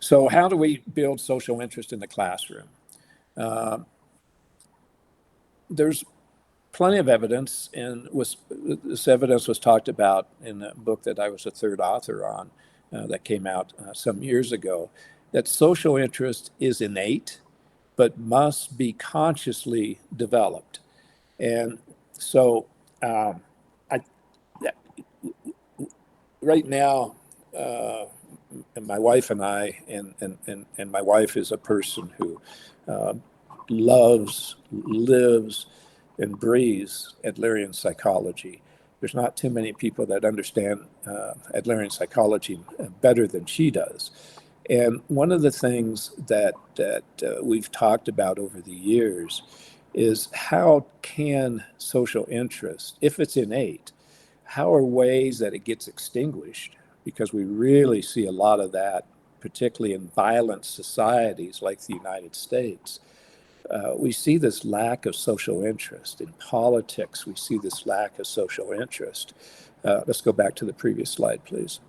So how do we build social interest in the classroom? There's plenty of evidence, and this evidence was talked about in a book that I was a third author on that came out some years ago, that social interest is innate, but must be consciously developed. And so I, right now, and my wife and I, and my wife is a person who loves, lives, and breathes Adlerian psychology. There's not too many people that understand Adlerian psychology better than she does. And one of the things that we've talked about over the years is how can social interest, if it's innate, how are ways that it gets extinguished? Because we really see a lot of that, particularly in violent societies like the United States. We see this lack of social interest. In politics, we see this lack of social interest. Let's go back to the previous slide, please.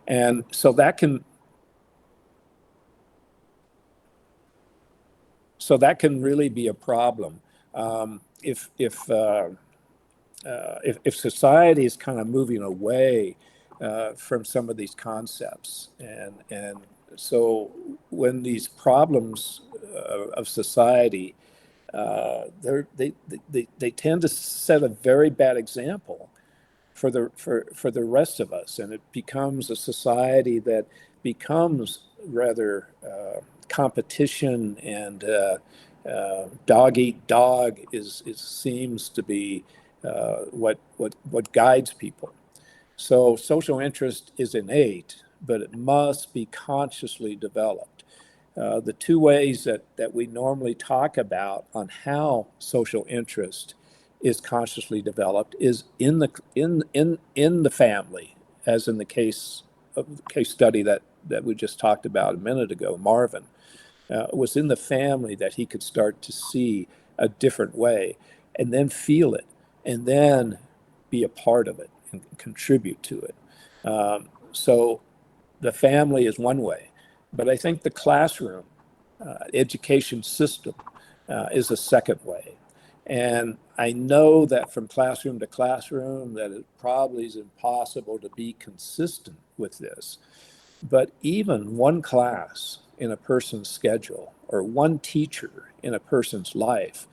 And so that can really be a problem. If society is kind of moving away from some of these concepts, and so when these problems of society, they tend to set a very bad example for the rest of us, and it becomes a society that becomes rather competition, and dog eat dog seems to be what guides people. So social interest is innate, but it must be consciously developed. The two ways that we normally talk about on how social interest is consciously developed is in the family, as in the case study that we just talked about a minute ago. Marvin was in the family that he could start to see a different way, and then feel it, and then be a part of it and contribute to it. So the family is one way, but I think the classroom education system is a second way. And I know that from classroom to classroom that it probably is impossible to be consistent with this. But even one class in a person's schedule, or one teacher in a person's life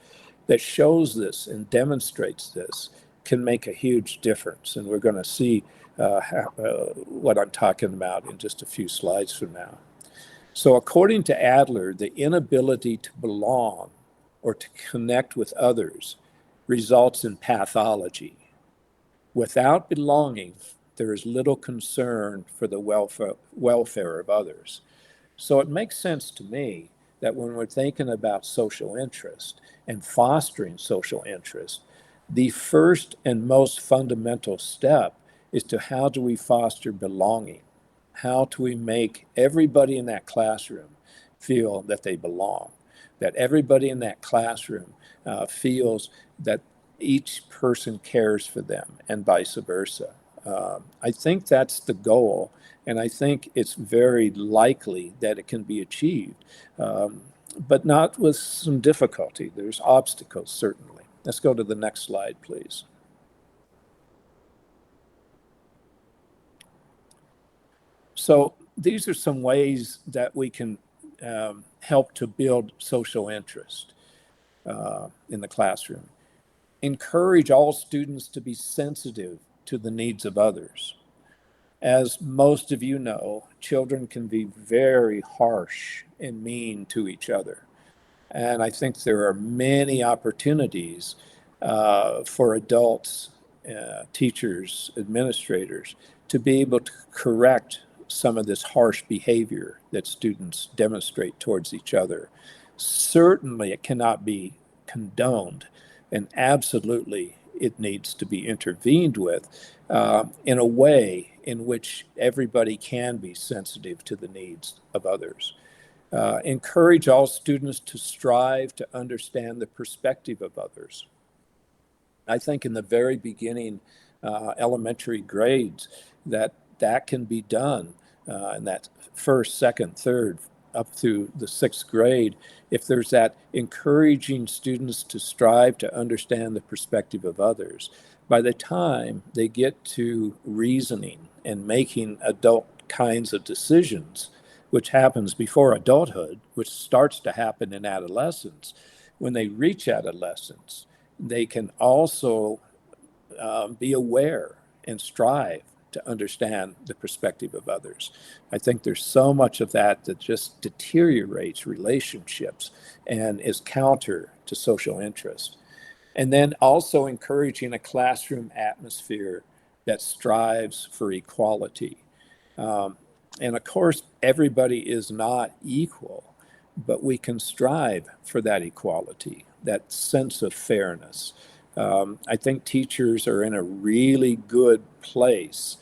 that shows this and demonstrates this, can make a huge difference. And we're going to see what I'm talking about in just a few slides from now. So according to Adler, the inability to belong or to connect with others results in pathology. Without belonging, there is little concern for the welfare of others. So it makes sense to me that when we're thinking about social interest and fostering social interest, the first and most fundamental step is to how do we foster belonging? How do we make everybody in that classroom feel that they belong? That everybody in that classroom feels that each person cares for them, and vice versa. I think that's the goal, and I think it's very likely that it can be achieved, but not with some difficulty. There's obstacles, certainly. Let's go to the next slide, please. So these are some ways that we can help to build social interest in the classroom. Encourage all students to be sensitive to the needs of others. As most of you know, children can be very harsh and mean to each other. And I think there are many opportunities for adults, teachers, administrators, to be able to correct some of this harsh behavior that students demonstrate towards each other. Certainly, it cannot be condoned, and absolutely it needs to be intervened with in a way in which everybody can be sensitive to the needs of others. Encourage all students to strive to understand the perspective of others. I think in the very beginning, elementary grades, that can be done in that first, second, third, up through the sixth grade, if there's that encouraging students to strive to understand the perspective of others, by the time they get to reasoning and making adult kinds of decisions, which happens before adulthood, which starts to happen in adolescence, when they reach adolescence, they can also be aware and strive to understand the perspective of others. I think there's so much of that that just deteriorates relationships and is counter to social interest. And then also encouraging a classroom atmosphere that strives for equality. And of course, everybody is not equal, but we can strive for that equality, that sense of fairness. I think teachers are in a really good place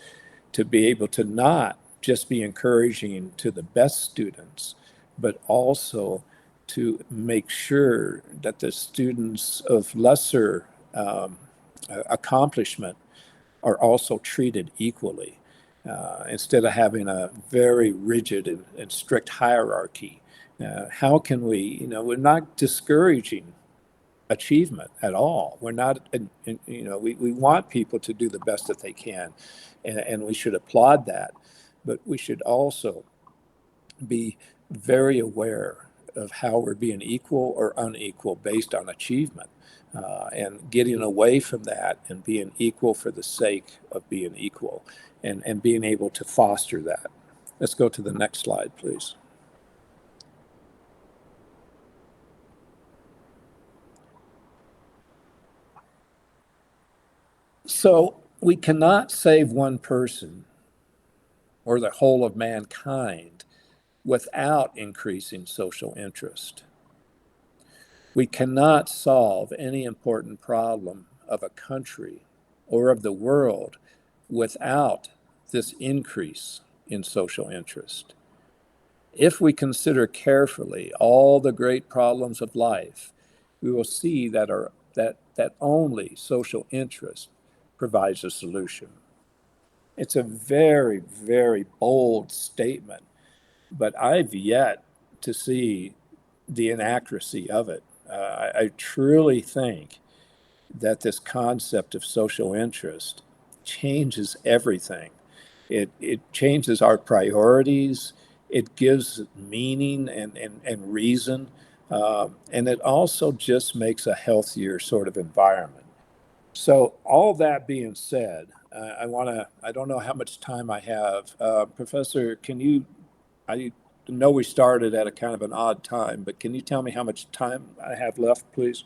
to be able to not just be encouraging to the best students, but also to make sure that the students of lesser accomplishment are also treated equally. Instead of having a very rigid and strict hierarchy, how can we, we're not discouraging achievement at all. We're not, we want people to do the best that they can, and we should applaud that. But we should also be very aware of how we're being equal or unequal based on achievement, and getting away from that and being equal for the sake of being equal, and being able to foster that. Let's go to the next slide, please. So we cannot save one person or the whole of mankind without increasing social interest. We cannot solve any important problem of a country or of the world without this increase in social interest. If we consider carefully all the great problems of life, we will see that only social interest provides a solution. It's a very, very bold statement, but I've yet to see the inaccuracy of it. I truly think that this concept of social interest changes everything. It changes our priorities, it gives meaning and reason, and it also just makes a healthier sort of environment. So, all that being said, I don't know how much time I have. Professor, I know we started at a kind of an odd time, but can you tell me how much time I have left, please?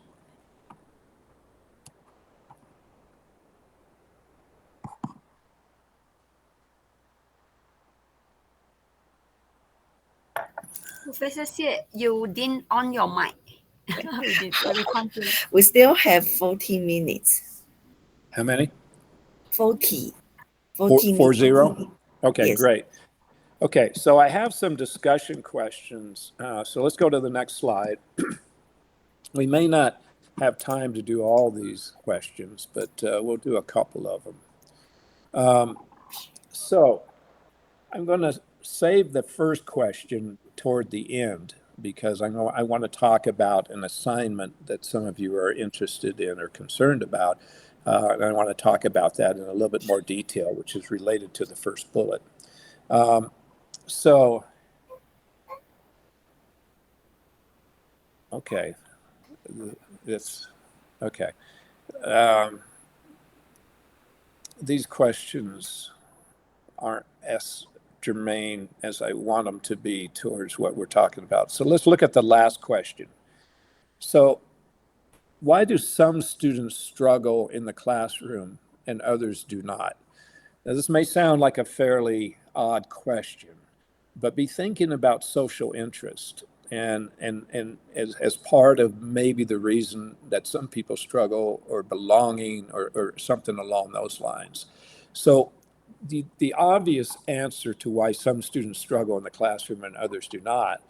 Professor said you didn't on your mic. We still have 40 minutes. How many? 40. 40? Okay, Yes. great. Okay, so I have some discussion questions. So let's go to the next slide. We may not have time to do all these questions, but we'll do a couple of them. So I'm going to save the first question toward the end because I want to talk about an assignment that some of you are interested in or concerned about. And I want to talk about that in a little bit more detail, which is related to the first bullet. So, okay, okay. These questions aren't as germane as I want them to be towards what we're talking about. So let's look at the last question. So, why do some students struggle in the classroom and others do not? Now, this may sound like a fairly odd question, but be thinking about social interest and as part of maybe the reason that some people struggle, or belonging, or something along those lines. So the obvious answer to why some students struggle in the classroom and others do not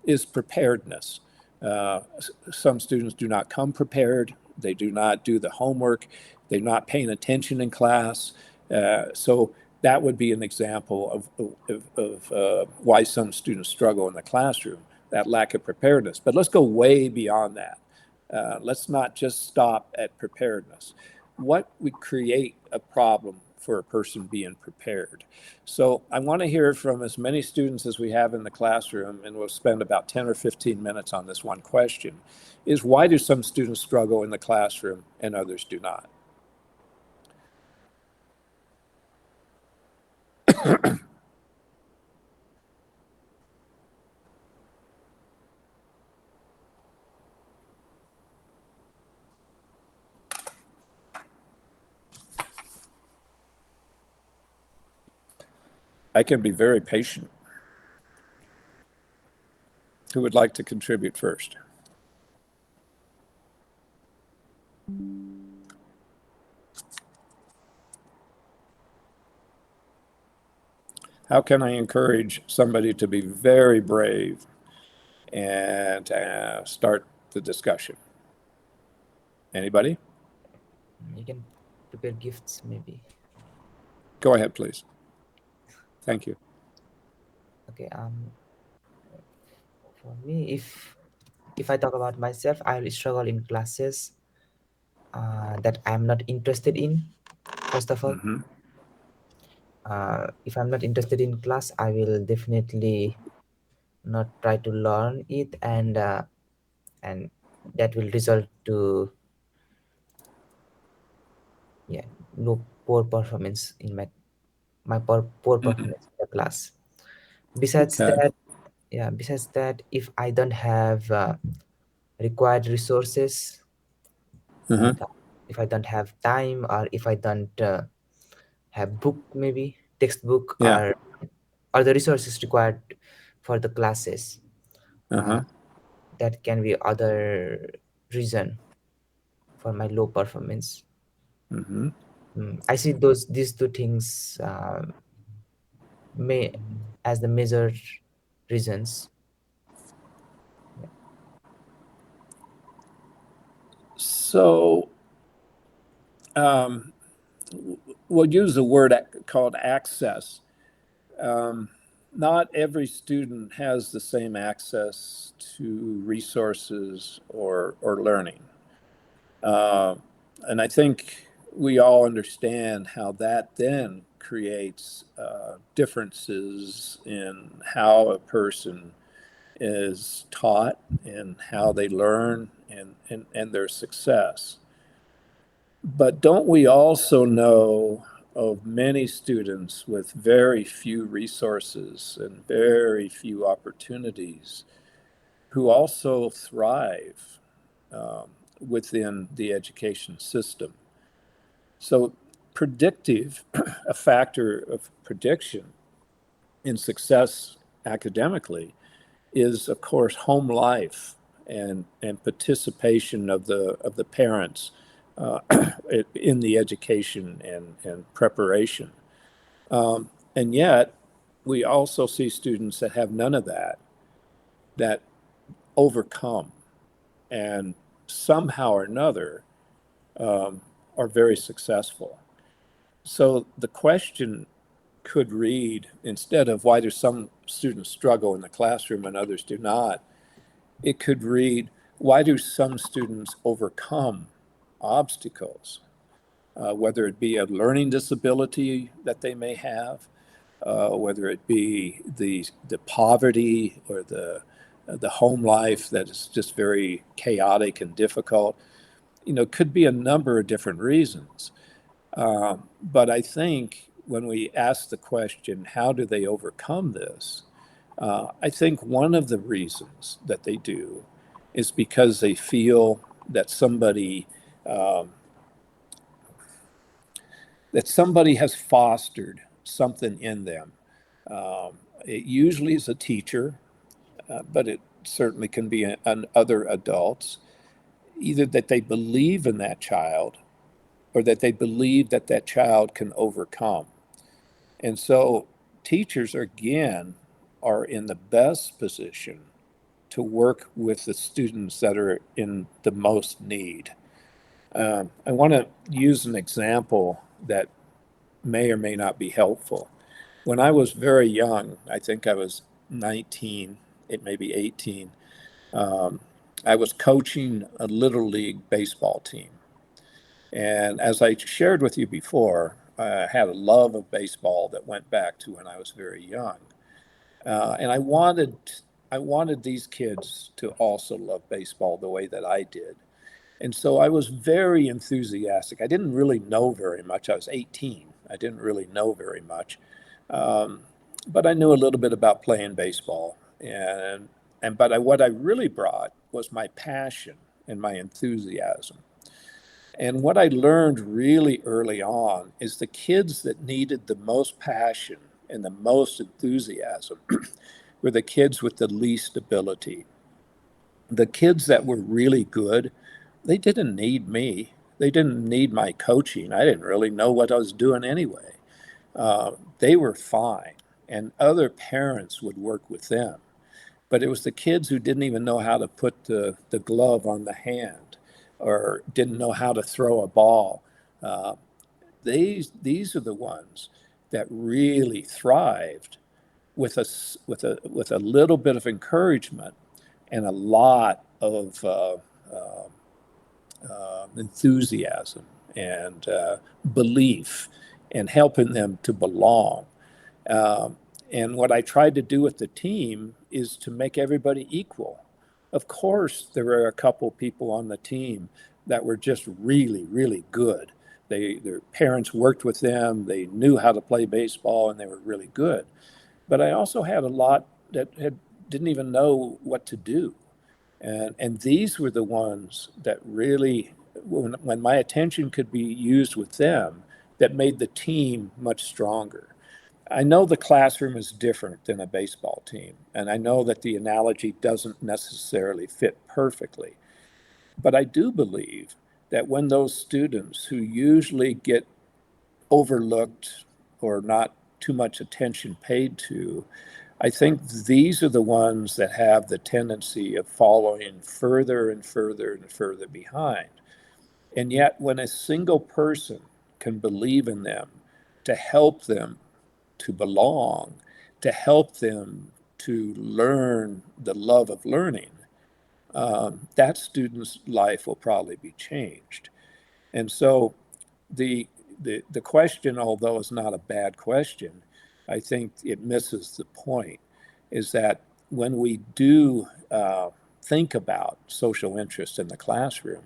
is preparedness. Some students do not come prepared. They do not do the homework. They're not paying attention in class. So that would be an example of why some students struggle in the classroom, that lack of preparedness. But let's go way beyond that. Let's not just stop at preparedness. What would create a problem for a person being prepared? So I want to hear from as many students as we have in the classroom, and we'll spend about 10 or 15 minutes on this one question, is why do some students struggle in the classroom and others do not? I can be very patient. Who would like to contribute first? How can I encourage somebody to be very brave and start the discussion? Anybody? You can prepare gifts, maybe. Go ahead, please. Thank you. Okay. For me, if I talk about myself, I will struggle in classes that I'm not interested in. First of all, Mm-hmm. if I'm not interested in class, I will definitely not try to learn it, and that will result to poor performance in my poor performance in the class. Besides Okay. that, if I don't have required resources, Mm-hmm. like if I don't have time, or if I don't have book, maybe textbook, Yeah. or the resources required for the classes, Uh-huh. that can be other reason for my low performance. Mm-hmm. I see these two things may as the major reasons. So we'll use a word called access. Not every student has the same access to resources or learning. And I think we all understand how that then creates differences in how a person is taught and how they learn and their success. But don't we also know of many students with very few resources and very few opportunities who also thrive within the education system? So, predictive, a factor of prediction in success academically, is of course home life and participation of the parents uh, in the education and preparation. And yet, we also see students that have none of that, that overcome and somehow or another are very successful. So the question could read, instead of why do some students struggle in the classroom and others do not, it could read, why do some students overcome obstacles, whether it be a learning disability that they may have, whether it be the poverty or the home life that is just very chaotic and difficult. Could be a number of different reasons. But I think when we ask the question, how do they overcome this? I think one of the reasons that they do is because they feel that um, somebody has fostered something in them. It usually is a teacher, but it certainly can be other adults, either that they believe in that child or that they believe that that child can overcome. And so teachers, again, are in the best position to work with the students that are in the most need. I want to use an example that may or may not be helpful. When I was very young, I think I was 19, it may be 18, I was coaching a little league baseball team. And as I shared with you before, I had a love of baseball that went back to when I was very young. And I wanted these kids to also love baseball the way that I did. And so I was very enthusiastic. I didn't really know very much. I was 18. I didn't really know very much. But I knew a little bit about playing baseball. What I really brought was my passion and my enthusiasm. And what I learned really early on is the kids that needed the most passion and the most enthusiasm were the kids with the least ability. The kids that were really good, they didn't need me. They didn't need my coaching. I didn't really know what I was doing anyway. They were fine, and other parents would work with them. But it was the kids who didn't even know how to put the glove on the hand or didn't know how to throw a ball. Uh, these are the ones that really thrived with a little bit of encouragement and a lot of enthusiasm and belief and helping them to belong. Um, and what I tried to do with the team is to make everybody equal. Of course, there were a couple people on the team that were just really, really good. Their parents worked with them, they knew how to play baseball, and they were really good. But I also had a lot that didn't even know what to do. And these were the ones that really, when my attention could be used with them, that made the team much stronger. I know the classroom is different than a baseball team, and I know that the analogy doesn't necessarily fit perfectly. But I do believe that when those students who usually get overlooked or not too much attention paid to, I think these are the ones that have the tendency of following further and further and further behind. And yet, when a single person can believe in them to help them to belong, to help them to learn the love of learning, that student's life will probably be changed. And so the question, although it's not a bad question, I think it misses the point, is that when we do think about social interest in the classroom,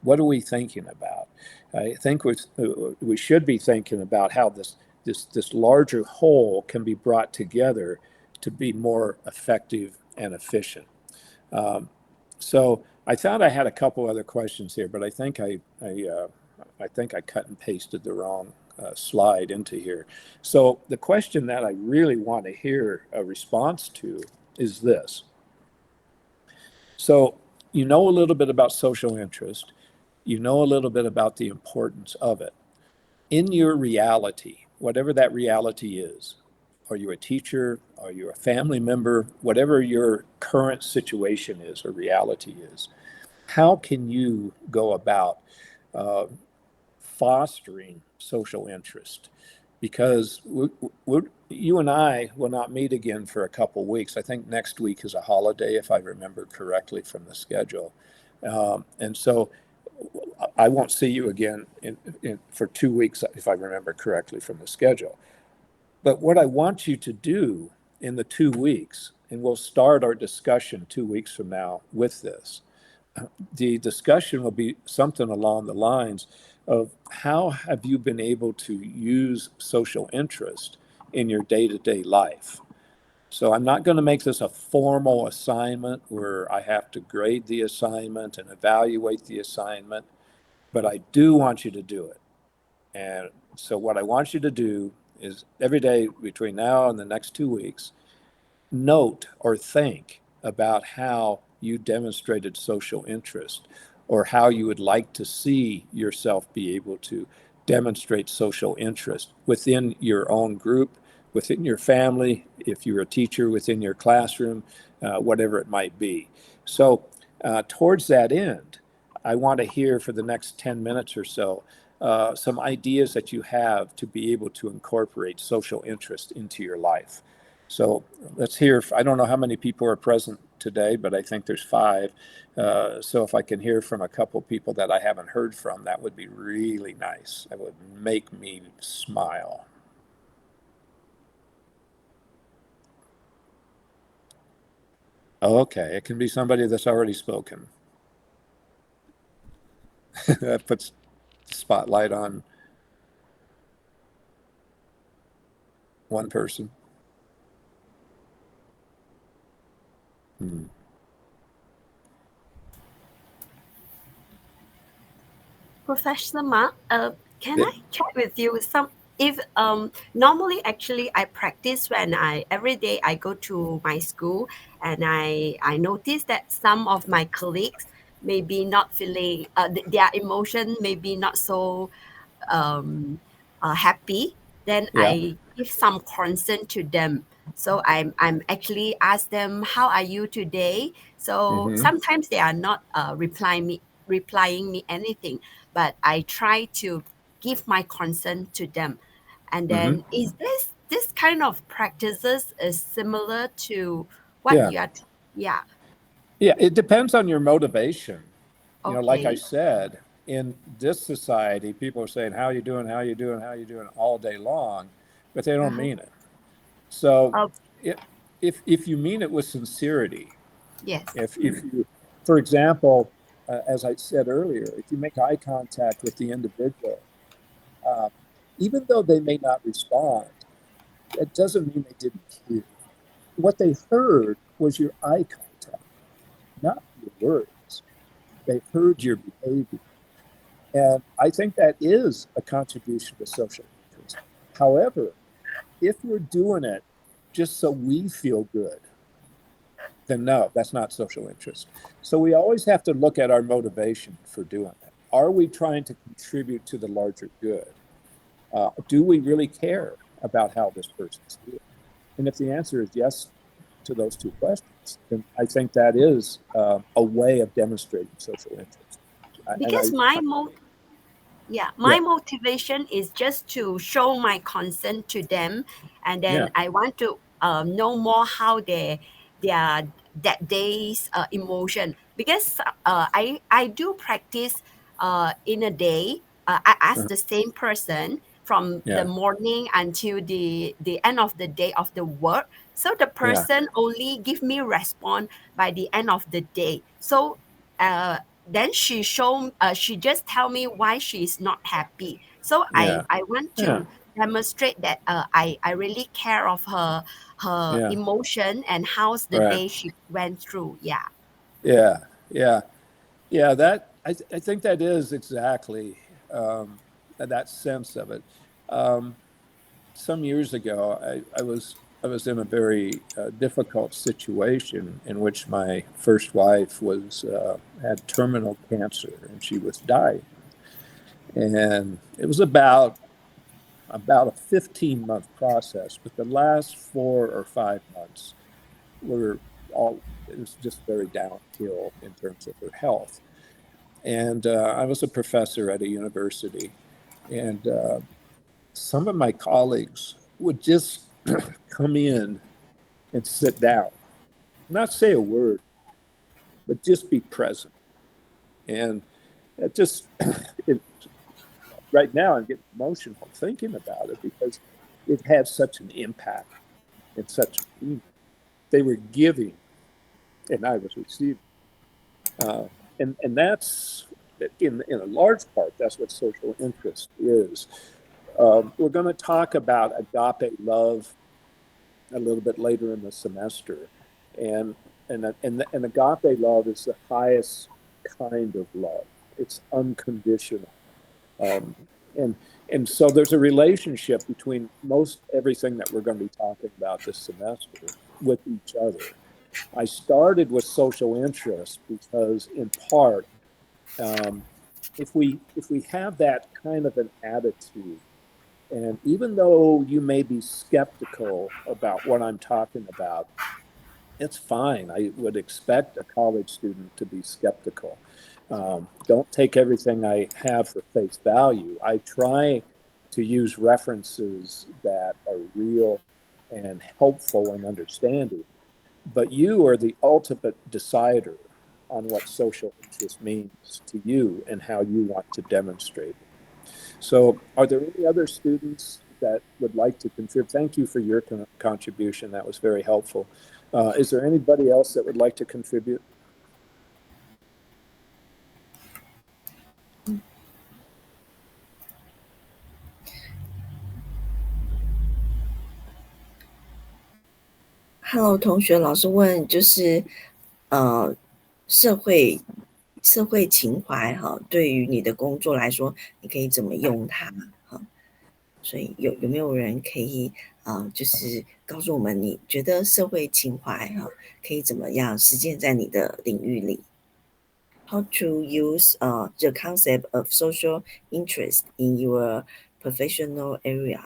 what are we thinking about? I think we should be thinking about how this larger whole can be brought together to be more effective and efficient. So I thought I had a couple other questions here, but I think I think I cut and pasted the wrong slide into here. So the question that I really want to hear a response to is this. So you know a little bit about social interest. You know a little bit about the importance of it. In your reality, whatever that reality is, are you a teacher? Are you a family member? Whatever your current situation is or reality is, how can you go about uh, fostering social interest? Because you and I will not meet again for a couple weeks. I think next week is a holiday, if I remember correctly from the schedule. And so I won't see you again for 2 weeks, if I remember correctly from the schedule. But what I want you to do in the 2 weeks, and we'll start our discussion 2 weeks from now with this, the discussion will be something along the lines of how have you been able to use social interest in your day-to-day life? So I'm not going to make this a formal assignment where I have to grade the assignment and evaluate the assignment, but I do want you to do it. And so what I want you to do is every day between now and the next 2 weeks, note or think about how you demonstrated social interest or how you would like to see yourself be able to demonstrate social interest within your own group, within your family, if you're a teacher, within your classroom, whatever it might be. So towards that end, I want to hear for the next 10 minutes or so some ideas that you have to be able to incorporate social interest into your life. So let's hear, I don't know how many people are present today, but I think there's 5. So if I can hear from a couple people that I haven't heard from, that would be really nice. That would make me smile. Okay, it can be somebody that's already spoken. That puts the spotlight on one person. Professor Mark, can Yeah. I check with you some if normally actually I practice when every day I go to my school, and I notice that some of my colleagues maybe not feeling their emotion maybe not so happy, then Yeah. I give some concern to them. So I'm actually ask them, how are you today? So sometimes they are not replying me anything, but I try to give my concern to them. And then is this kind of practices is similar to what Yeah. you are? Yeah. Yeah, it depends on your motivation. You know, like I Okay. said, in this society, people are saying, how you doing, how you doing, how you doing all day long, but they don't mean it. So Oh, if you mean it with sincerity, yes. if you, for example, as I said earlier, if you make eye contact with the individual, uh, even though they may not respond, it doesn't mean they didn't hear. What they heard was your eye contact, not your words. They heard your behavior. And I think that is a contribution to social interest. However, if we're doing it just so we feel good, then no, that's not social interest. So we always have to look at our motivation for doing it. Are we trying to contribute to the larger good? Do we really care about how this person's doing? And if the answer is yes to those 2 questions, then I think that is a way of demonstrating social interest. Because Yeah, my motivation is just to show my concern to them, and then yeah, I want to know more how their that day's emotion. Because I do practice in a day. I ask the same person from the yeah, morning until the end of the day of the work. So the yeah, person only give me response by the end of the day. So then she just tell me why she's not happy. So yeah, I want yeah, to demonstrate that I really care of her yeah, emotion and how's the right. day she went through. Yeah. Yeah, yeah, yeah. That I think that is exactly that sense of it. Um, some years ago, I was in a very difficult situation in which my first wife was had terminal cancer and she was dying, and it was about a 15-month process, but the last 4 or 5 months were all it was just very downhill in terms of her health. And I was a professor at a university, and some of my colleagues would just come in and sit down, not say a word, but just be present. And it just, it, right now, I'm getting emotional thinking about it because it had such an impact and such meaning. They were giving, and I was receiving. Uh, and that's, in a large part, that's what social interest is. We're going to talk about agape love a little bit later in the semester, and and agape love is the highest kind of love. It's unconditional, um, and and so there's a relationship between most everything that we're going to be talking about this semester with each other. I started with social interest because, in part, um, if we have that kind of an attitude, and even though you may be skeptical about what I'm talking about, it's fine. I would expect a college student to be skeptical. Don't take everything I have for face value. I try to use references that are real and helpful and understanding. But you are the ultimate decider on what social interest means to you and how you want to demonstrate it. So are there any other students that would like to contribute? Thank you for your contribution. That was very helpful. Is there anybody else that would like to contribute? Hello，同学，老师问就是社会情怀哈，对于你的工作来说，你可以怎么用它哈？所以有没有人可以就是告诉我们，你觉得社会情怀哈可以怎么样实践在你的领域里？How to use the concept of social interest in your professional area?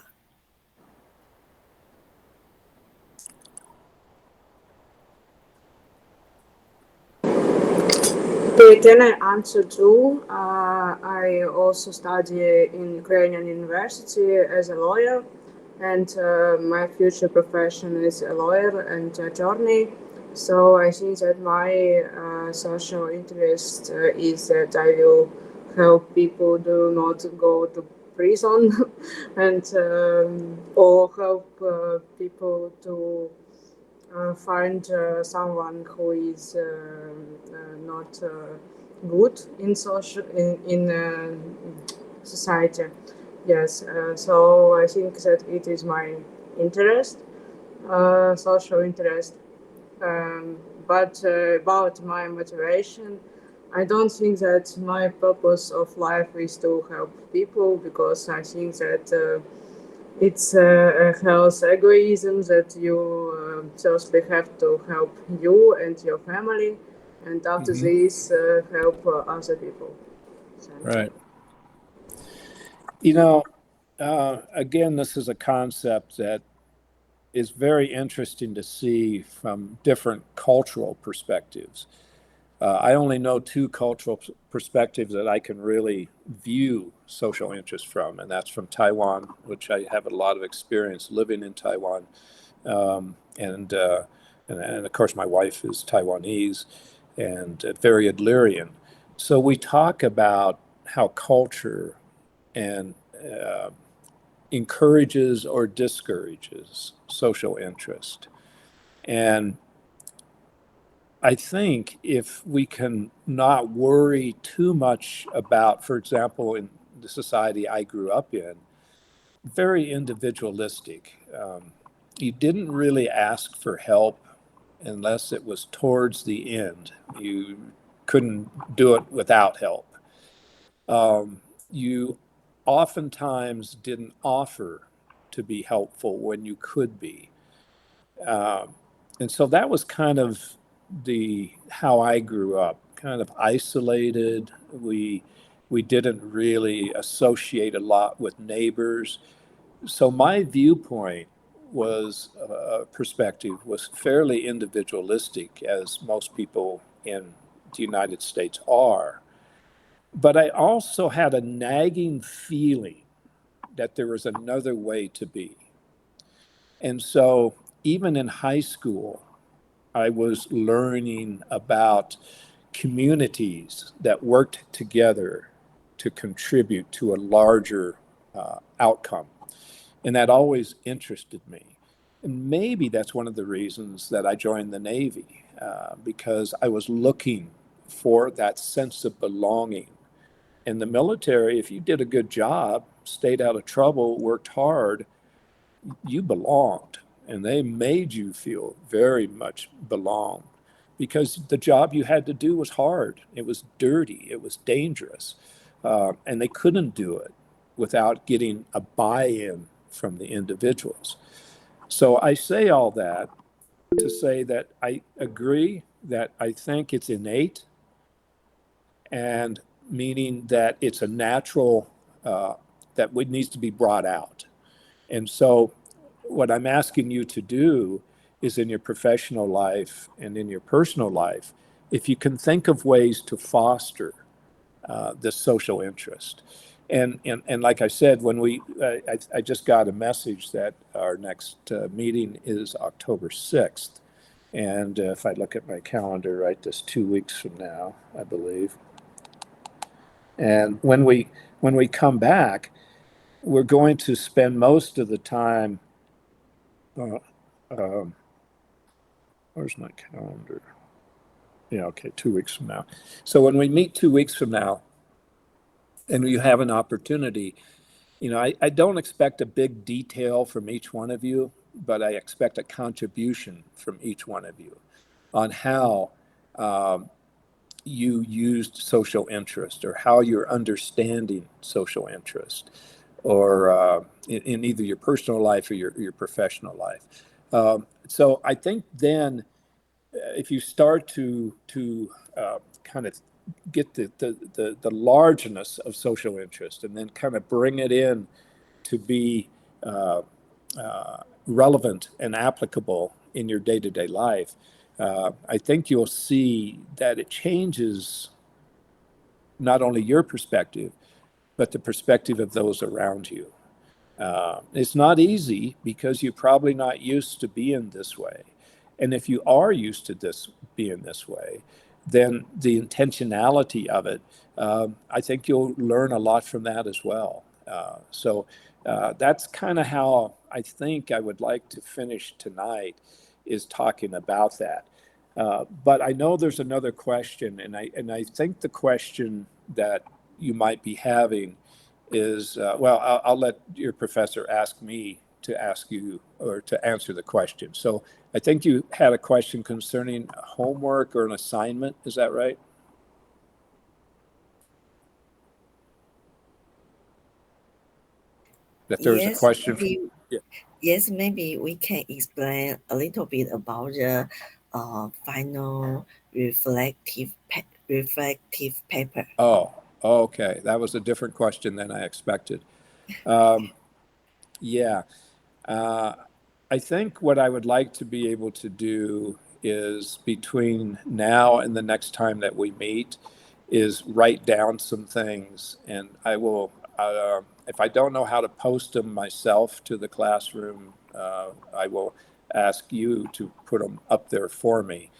Okay, can I answer too? I also study in Ukrainian University as a lawyer, and my future profession is a lawyer and attorney. So I think that my social interest is that I will help people do not go to prison and or help people to find someone who is not good in social in society. Yes, so I think that it is my interest, social interest. But about my motivation, I don't think that my purpose of life is to help people, because I think that it's a health egoism that you firstly have to help you and your family, and after this help other people. Right. You know, again, this is a concept that is very interesting to see from different cultural perspectives. I only know two cultural perspectives that I can really view social interest from, and that's from Taiwan, which I have a lot of experience living in Taiwan, and of course my wife is Taiwanese and very Adlerian. So we talk about how culture and encourages or discourages social interest. And I think if we can not worry too much about, for example, in the society I grew up in, very individualistic. You didn't really ask for help unless it was towards the end. You couldn't do it without help. You oftentimes didn't offer to be helpful when you could be. And so that was kind of how I grew up, kind of isolated. We didn't really associate a lot with neighbors. So my viewpoint perspective was fairly individualistic, as most people in the United States are. But I also had a nagging feeling that there was another way to be. And so even in high school, I was learning about communities that worked together to contribute to a larger outcome. And that always interested me. And maybe that's one of the reasons that I joined the Navy, because I was looking for that sense of belonging. In the military, if you did a good job, stayed out of trouble, worked hard, you belonged. And they made you feel very much belong, because the job you had to do was hard. It was dirty. It was dangerous. And they couldn't do it without getting a buy-in from the individuals. So I say all that to say that I agree that I think it's innate, and meaning that it's a natural, that needs to be brought out. And so what I'm asking you to do is, in your professional life and in your personal life, if you can think of ways to foster this social interest. And like I said, when I just got a message that our next meeting is October 6th. And if I look at my calendar, right, that's 2 weeks from now, I believe. And when we come back, we're going to spend most of the time, where's my calendar? Yeah, okay, 2 weeks from now. So when we meet 2 weeks from now, and you have an opportunity, I don't expect a big detail from each one of you, but I expect a contribution from each one of you on how you used social interest, or how you're understanding social interest, or in either your personal life or your professional life. So I think then if you start to kind of get the largeness of social interest, and then kind of bring it in to be relevant and applicable in your day-to-day life, I think you'll see that it changes not only your perspective, but the perspective of those around you. It's not easy, because you're probably not used to being this way. And if you are used to being this way, then the intentionality of it, I think you'll learn a lot from that as well. So that's kind of how I think I would like to finish tonight, is talking about that. But I know there's another question, and I think the question that you might be having is, well, I'll let your professor ask me to ask you, or to answer the question. So I think you had a question concerning homework or an assignment. Is that right? That there's a Yes, question. maybe, Yeah. yes, maybe we can explain a little bit about the final reflective paper. Oh, okay. That was a different question than I expected. Yeah. I think what I would like to be able to do is, between now and the next time that we meet, is write down some things, and I will, if I don't know how to post them myself to the classroom, I will ask you to put them up there for me.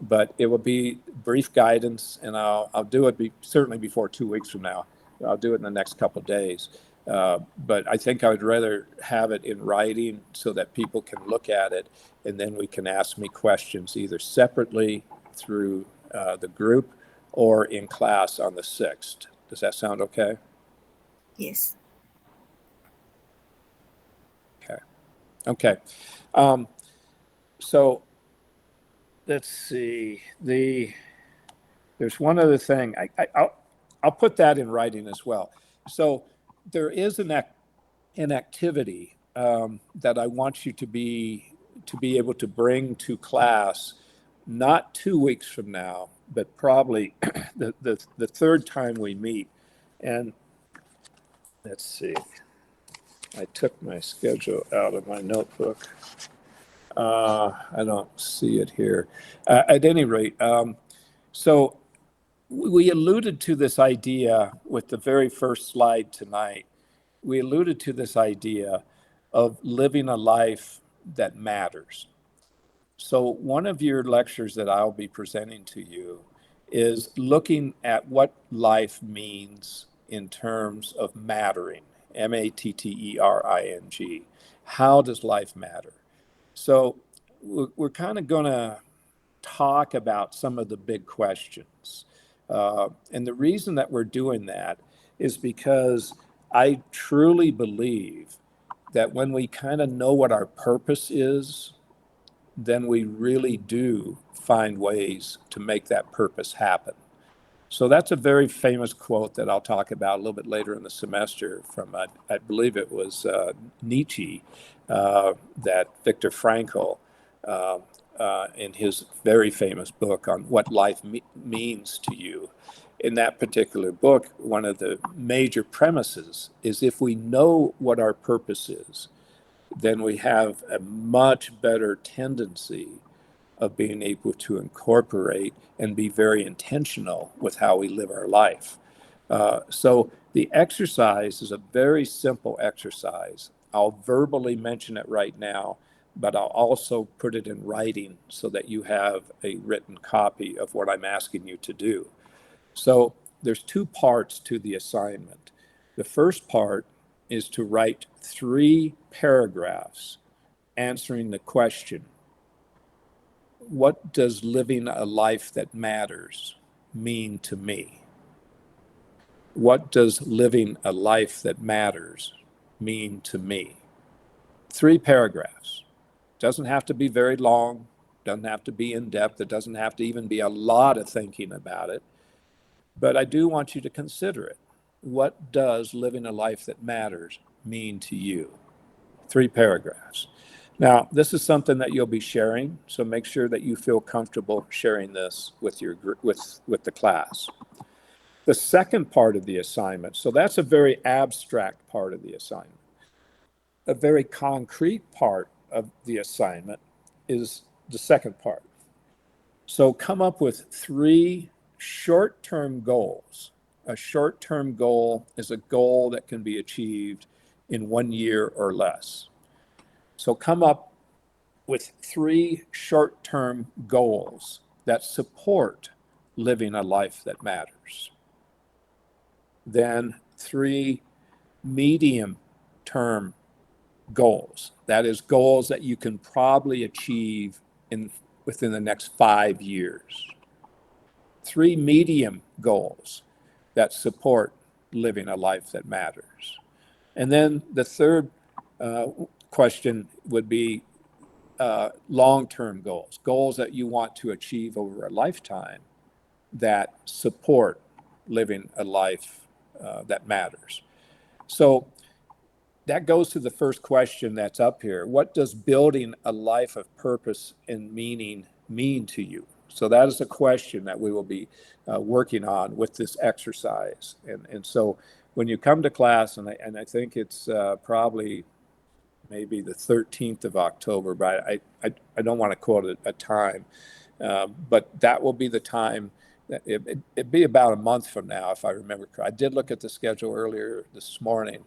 But it will be brief guidance, and I'll do it certainly before 2 weeks from now. I'll do it in the next couple of days. But I think I would rather have it in writing, so that people can look at it, and then we can ask me questions either separately through the group, or in class on the 6th. Does that sound okay? Yes. Okay. So let's see. There's one other thing. I'll put that in writing as well. So there is an activity that I want you to be able to bring to class, not 2 weeks from now, but probably the third time we meet. And let's see. I took my schedule out of my notebook. I don't see it here. At any rate, so we alluded to this idea with the very first slide tonight. We alluded to this idea of living a life that matters. So one of your lectures that I'll be presenting to you is looking at what life means in terms of mattering, mattering. How does life matter? So we're kind of going to talk about some of the big questions. And the reason that we're doing that is because I truly believe that when we kind of know what our purpose is, then we really do find ways to make that purpose happen. So that's a very famous quote that I'll talk about a little bit later in the semester from, I believe it was Nietzsche, that Viktor Frankl, in his very famous book on what life means to you. In that particular book, one of the major premises is, if we know what our purpose is, then we have a much better tendency of being able to incorporate and be very intentional with how we live our life. So the exercise is a very simple exercise. I'll verbally mention it right now, but I'll also put it in writing so that you have a written copy of what I'm asking you to do. So there's 2 parts to the assignment. The first part is to write 3 paragraphs answering the question, what does living a life that matters mean to me? What does living a life that matters mean to me? 3 paragraphs. Doesn't have to be very long, doesn't have to be in depth, it doesn't have to even be a lot of thinking about it. But I do want you to consider it. What does living a life that matters mean to you? 3 paragraphs. Now, this is something that you'll be sharing, so make sure that you feel comfortable sharing this with the class. The second part of the assignment, so that's a very abstract part of the assignment. A very concrete part of the assignment is the second part. So come up with 3 short-term goals. A short-term goal is a goal that can be achieved in 1 year or less. So come up with 3 short-term goals that support living a life that matters. Then 3 medium-term goals. That is, goals that you can probably achieve within the next 5 years. 3 medium goals that support living a life that matters. And then the third question would be long-term goals, goals that you want to achieve over a lifetime that support living a life that matters. So that goes to the first question that's up here. What does building a life of purpose and meaning mean to you? So that is a question that we will be working on with this exercise. And so when you come to class, and I think it's probably maybe the 13th of October, but I don't want to quote a time, but that will be the time. It'd be about a month from now, if I remember correctly. I did look at the schedule earlier this morning,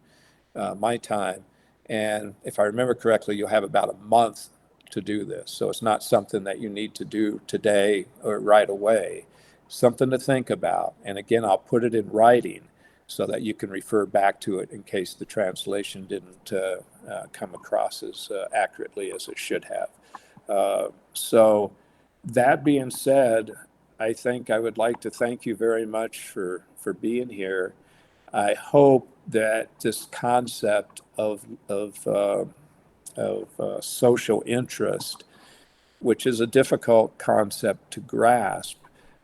my time, and if I remember correctly, you'll have about a month to do this. So it's not something that you need to do today or right away. Something to think about. And again, I'll put it in writing so that you can refer back to it in case the translation didn't come across as accurately as it should have. So that being said, I think I would like to thank you very much for being here. I hope that this concept of social interest, which is a difficult concept to grasp,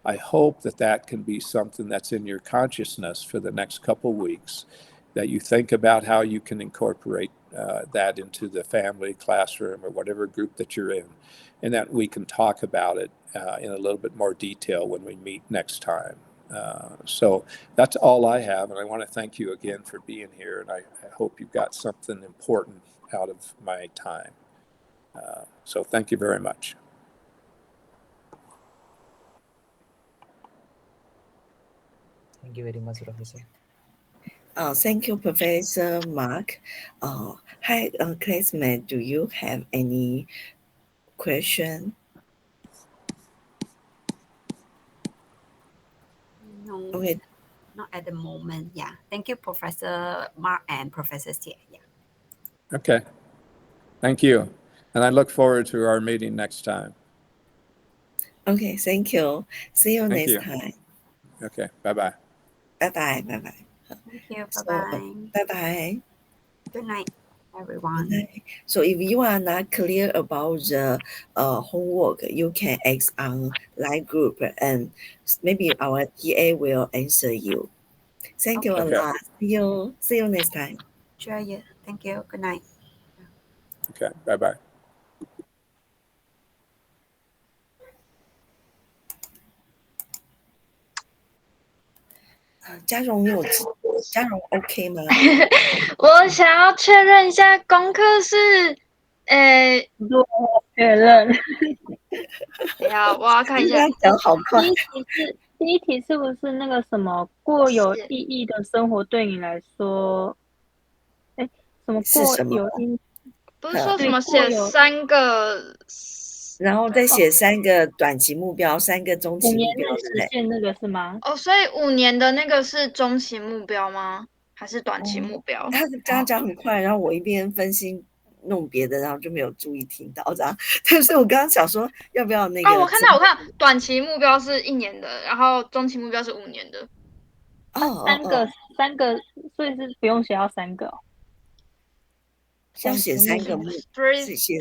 I hope that that can be something that's in your consciousness for the next couple weeks, that you think about how you can incorporate that into the family, classroom, or whatever group that you're in, and that we can talk about it in a little bit more detail when we meet next time. So that's all I have, and I want to thank you again for being here, and I hope you got something important out of my time. So thank you very much. Thank you very much, Professor. Thank you, Professor Mark. Hi, classmate. Do you have any question? No, Okay. not at the moment. Yeah. Thank you, Professor Mark and Professor Xie. Yeah. Okay. Thank you. And I look forward to our meeting next time. Okay, thank you. See you Thank next you. time. Okay. Bye-bye. Bye-bye. Bye-bye. Thank you. So, Bye-bye. bye-bye. Good night, Good everyone. night. So if you are not clear about the homework, you can ask on live group and maybe our TA will answer you. Thank you a Okay. lot. See you next time. Sure. Yeah. Thank you. Good night. Okay. Bye-bye.嘉荣，嘉荣 OK 吗？我想要确认一下，功课是，确认。等一下，我要看一下。他讲好快。第一题是第一题是不是那个什么过有意义的生活对你来说，什么过是什么？有意义？不是说什对，么写3个，然后再写3个短期目标，3个中期5年目标，内对不对？实现那个是吗？哦，所以5年的那个是中期目标吗？还是短期目标？他刚刚讲很快，然后我一边分析弄别的，然后就没有注意听到这样。但是我刚刚想说，要不要那个？哦，我看到，短期目标是1年的，然后中期目标是5年的。三个，所以是不用写到3个哦。要写3个3 写，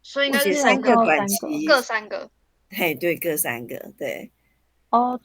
所以应该是我写3个短期，各3个。嘿，对，各3个，对。哦，